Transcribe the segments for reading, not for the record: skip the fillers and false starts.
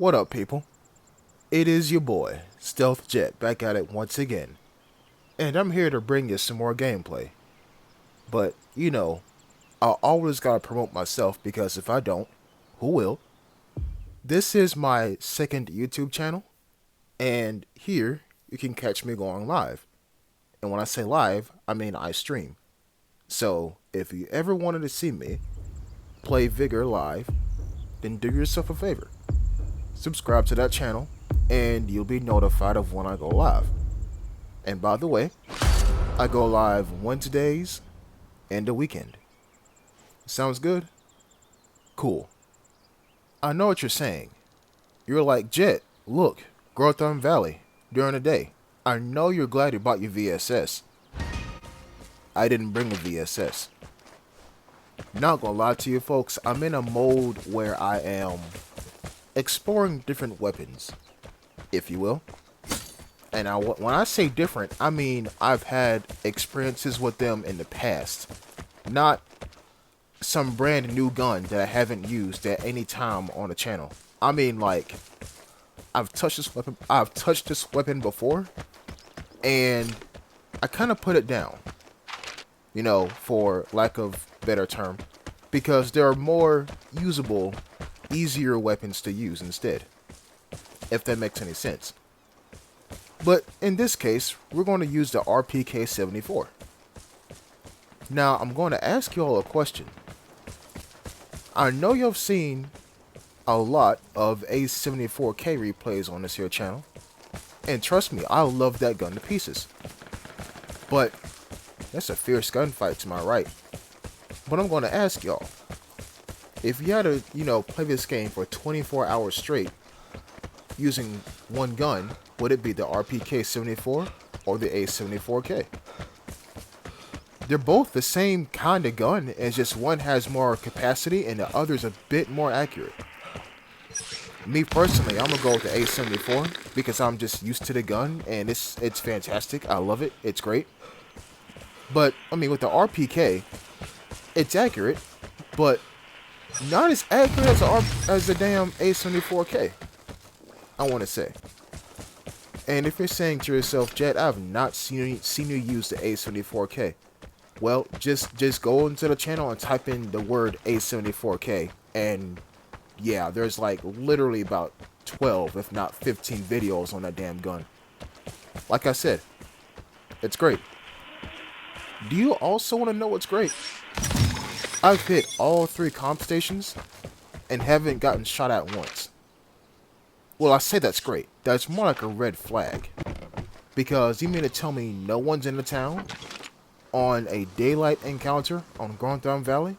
What up, people? It is your boy, Stealth Jet, back at it once again. And I'm here to bring you some more gameplay. But, I always gotta promote myself because if I don't, who will? This is my second YouTube channel, and here you can catch me going live. And when I say live, I mean I stream. So, if you ever wanted to see me play Vigor live, then do yourself a favor. Subscribe to that channel, and you'll be notified of when I go live. And by the way, I go live Wednesdays and the weekend. Sounds good? Cool. I know what you're saying. You're like, Jet, look, Gunfire Valley, during the day. I know you're glad you bought your VSS. I didn't bring a VSS. Not gonna lie to you folks, I'm in a mode where I am exploring different weapons, if you will. And when I say different, I mean I've had experiences with them in the past. Not some brand new gun that I haven't used at any time on the channel. I mean, like, I've touched this weapon before, and I kind of put it down, for lack of better term, because there are more usable, easier weapons to use instead, if that makes any sense. But in this case, we're going to use the RPK-74. Now, I'm going to ask you all a question. I know you've seen a lot of A74K replays on this here channel, and trust me, I love that gun to pieces. But that's a fierce gunfight to my right. But I'm going to ask y'all, if you had to, play this game for 24 hours straight using one gun, would it be the RPK-74 or the A74K? They're both the same kind of gun, it's just one has more capacity and the other's a bit more accurate. Me personally, I'm gonna go with the A74 because I'm just used to the gun and it's fantastic. I love it. It's great. But I mean, with the RPK, it's accurate, but not as accurate as the damn A74K, I want to say. And if you're saying to yourself, Jet, I have not seen you use the A74K. Well, just go into the channel and type in the word A74K, and yeah, there's like literally about 12, if not 15 videos on that damn gun. Like I said, it's great. Do you also want to know what's great? I've hit all 3 comp stations and haven't gotten shot at once. Well, I say that's great. That's more like a red flag. Because you mean to tell me no one's in the town on a daylight encounter on Gunfire Valley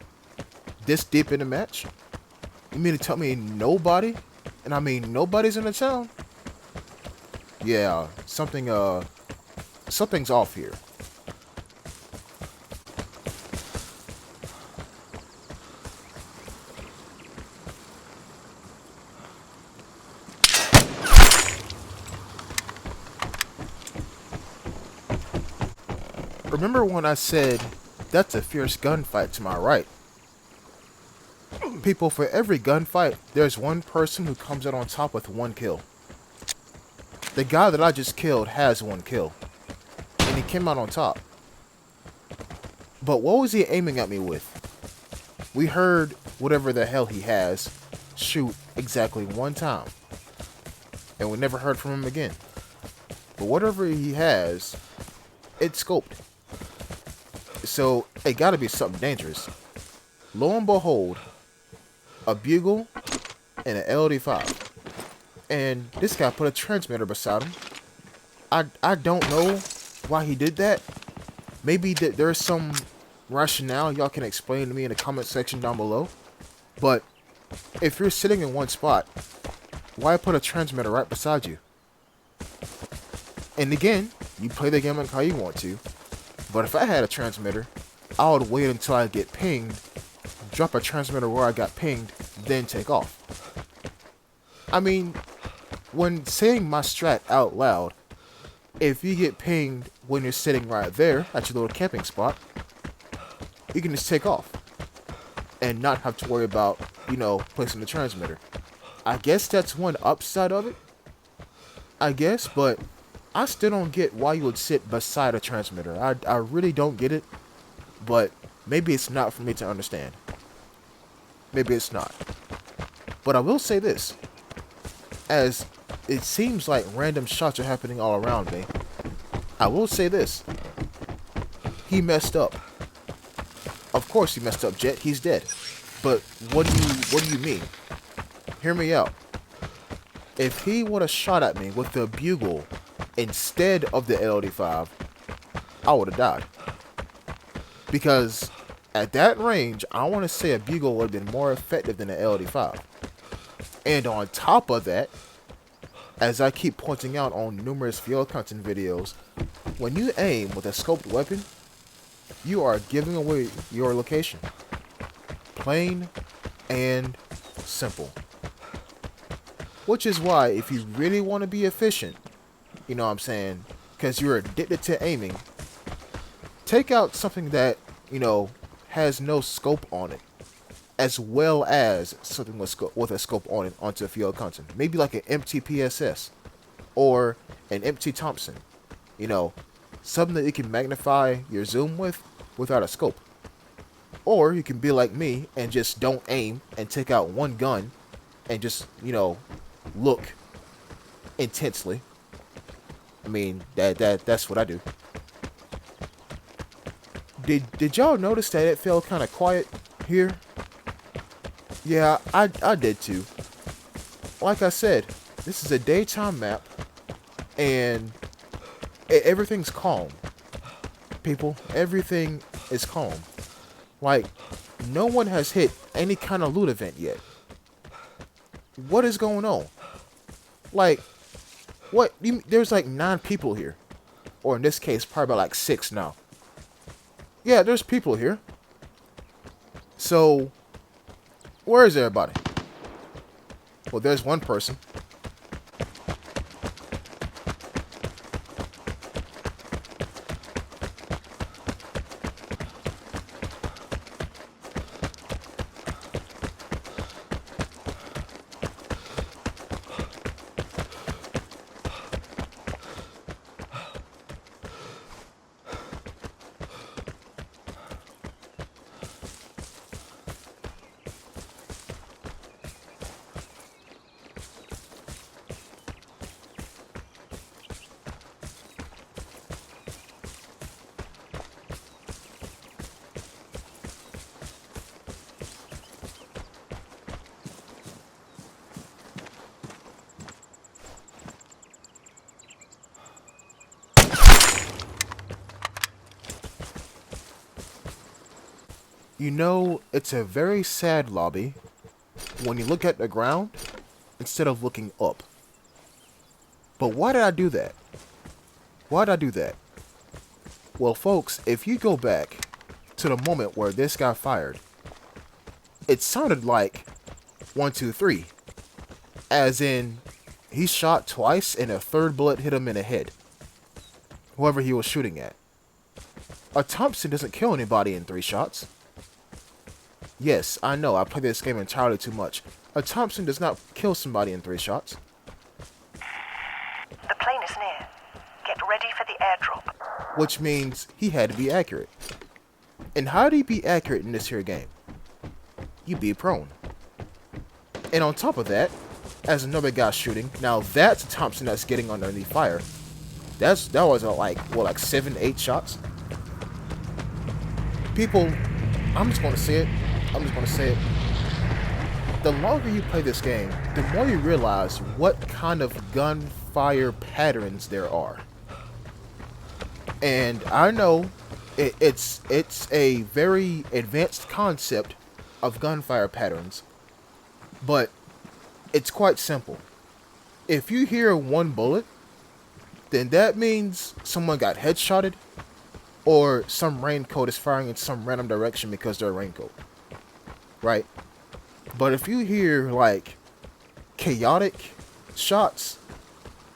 this deep in the match? You mean to tell me nobody? And I mean nobody's in the town? Yeah, something's off here. Remember when I said, that's a fierce gunfight to my right? People, for every gunfight, there's one person who comes out on top with 1 kill. The guy that I just killed has 1 kill, and he came out on top. But what was he aiming at me with? We heard whatever the hell he has shoot exactly 1 time, and we never heard from him again. But whatever he has, it's scoped. So, it gotta be something dangerous. Lo and behold, a bugle and an LD5. And this guy put a transmitter beside him. I don't know why he did that. Maybe there's some rationale y'all can explain to me in the comment section down below. But if you're sitting in one spot, why put a transmitter right beside you? And again, you play the game like how you want to. But if I had a transmitter, I would wait until I get pinged, drop a transmitter where I got pinged, then take off. I mean, when saying my strat out loud, if you get pinged when you're sitting right there at your little camping spot, you can just take off and not have to worry about, placing the transmitter. I guess that's one upside of it. I guess, but I still don't get why you would sit beside a transmitter. I really don't get it, but maybe it's not for me to understand. Maybe it's not. But I will say this. As it seems like random shots are happening all around me, I will say this. He messed up. Of course he messed up, Jet. He's dead. But what do you mean? Hear me out. If he would have shot at me with the bugle instead of the LD5, I would have died. Because at that range, I want to say a bugle would have been more effective than an LD5. And on top of that, as I keep pointing out on numerous field content videos, when you aim with a scoped weapon, you are giving away your location. Plain and simple. Which is why, if you really want to be efficient, you know what I'm saying, because you're addicted to aiming, take out something that, you know, has no scope on it, as well as something with a scope on it onto field content. Maybe like an empty PSS or an empty Thompson. You know, something that you can magnify your zoom with without a scope. Or you can be like me and just don't aim and take out one gun and just, you know, look intensely. I mean, that's what I do. Did y'all notice that it felt kind of quiet here? Yeah, I did too. Like I said, this is a daytime map, and everything's calm. People, everything is calm. Like, no one has hit any kind of loot event yet. What is going on? Like, what? There's like 9 people here. Or in this case, probably about like 6 now. Yeah, there's people here. So, where is everybody? Well, there's one person. You know, it's a very sad lobby when you look at the ground instead of looking up. But why did I do that? Why did I do that? Well, folks, if you go back to the moment where this guy fired, it sounded like 1, 2, 3. As in, he shot twice and a third bullet hit him in the head. Whoever he was shooting at. A Thompson doesn't kill anybody in 3 shots. Yes, I know, I play this game entirely too much. A Thompson does not kill somebody in 3 shots. The plane is near. Get ready for the airdrop. Which means he had to be accurate. And how do you be accurate in this here game? You be prone. And on top of that, as another guy shooting, now that's a Thompson that's getting underneath fire. That was like 7, 8 shots. People, I'm just gonna say it. The longer you play this game, the more you realize what kind of gunfire patterns there are. And I know it's a very advanced concept of gunfire patterns, but it's quite simple. If you hear 1 bullet, then that means someone got headshotted, or some raincoat is firing in some random direction because they're a raincoat. Right? But if you hear, like, chaotic shots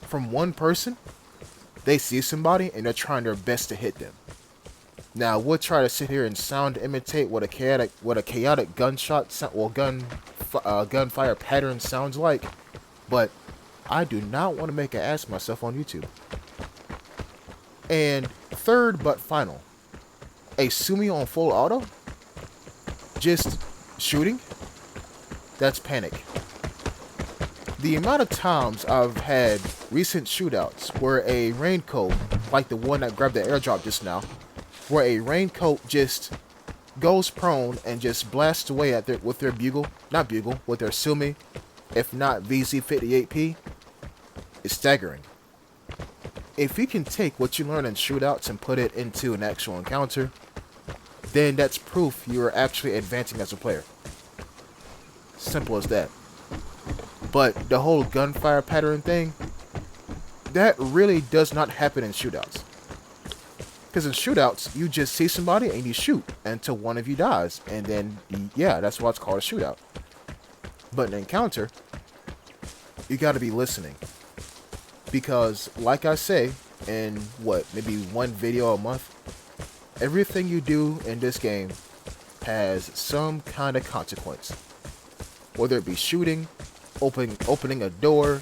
from one person, they see somebody and they're trying their best to hit them. Now, we'll try to sit here and sound imitate what a chaotic gunshot, gun gunfire pattern sounds like, but I do not want to make an ass of myself on YouTube. And third but final, a Sumi on full auto, just shooting, that's panic. The amount of times I've had recent shootouts where a raincoat, like the one that grabbed the airdrop just now, where a raincoat just goes prone and just blasts away at with their with their Sumi, if not VZ58P, is staggering. If you can take what you learn in shootouts and put it into an actual encounter, then that's proof you're actually advancing as a player. Simple as that. But the whole gunfire pattern thing, that really does not happen in shootouts. Because in shootouts, you just see somebody and you shoot until one of you dies. And then, yeah, that's why it's called a shootout. But in an encounter, you got to be listening. Because, like I say, in maybe one video a month, everything you do in this game has some kind of consequence. Whether it be shooting, opening a door,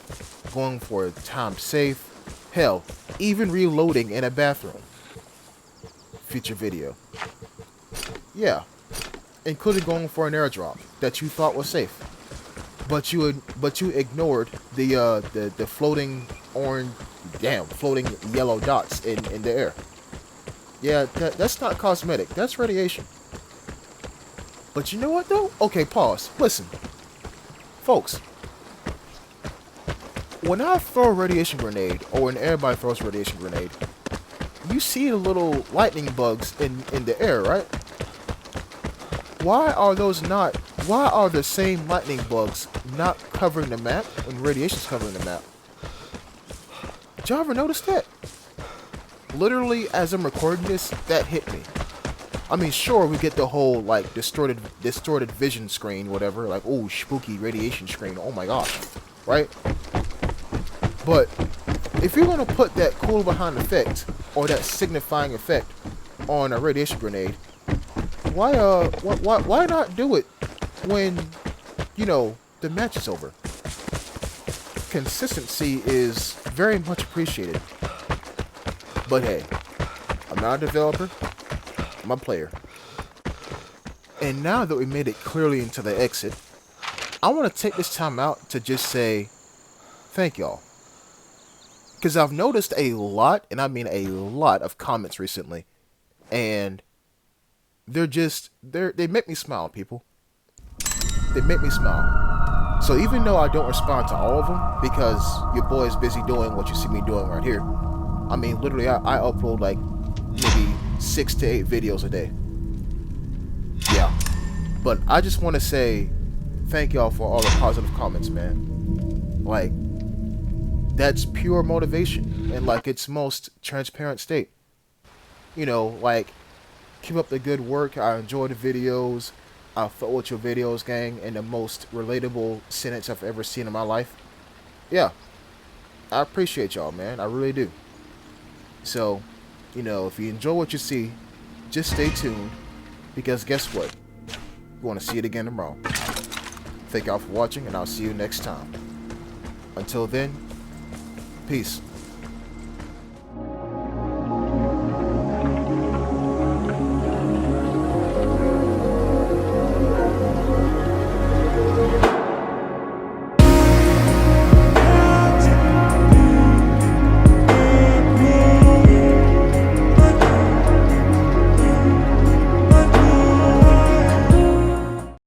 going for a time safe, hell, even reloading in a bathroom. Future video. Yeah, including going for an airdrop that you thought was safe, but you ignored the floating floating yellow dots in the air. Yeah, that's not cosmetic. That's radiation. But you know what though? Okay, pause. Listen, folks. When I throw a radiation grenade, or when everybody throws a radiation grenade, you see the little lightning bugs in the air, right? Why are the same lightning bugs not covering the map when radiation's covering the map? Did y'all ever notice that? Literally, as I'm recording this, that hit me. I mean, sure, we get the whole, like, distorted vision screen, whatever, like, oh, spooky radiation screen, oh my gosh, right? But if you're gonna put that cool behind effect, or that signifying effect, on a radiation grenade, why not do it when, you know, the match is over? Consistency is very much appreciated. But hey, I'm not a developer, I'm a player. And now that we made it clearly into the exit, I want to take this time out to just say thank y'all. Because I've noticed a lot, and I mean a lot, of comments recently. And they make me smile, people. They make me smile. So even though I don't respond to all of them, because your boy is busy doing what you see me doing right here. I mean, literally, I upload like maybe 6 to 8 videos a day. Yeah. But I just want to say thank y'all for all the positive comments, man. Like, that's pure motivation in like its most transparent state. You know, like, keep up the good work. I enjoy the videos. I fuck with your videos, gang, in the most relatable sentence I've ever seen in my life. Yeah. I appreciate y'all, man. I really do. So, you know, if you enjoy what you see, just stay tuned. Because guess what? You want to see it again tomorrow. Thank y'all for watching, and I'll see you next time. Until then, peace.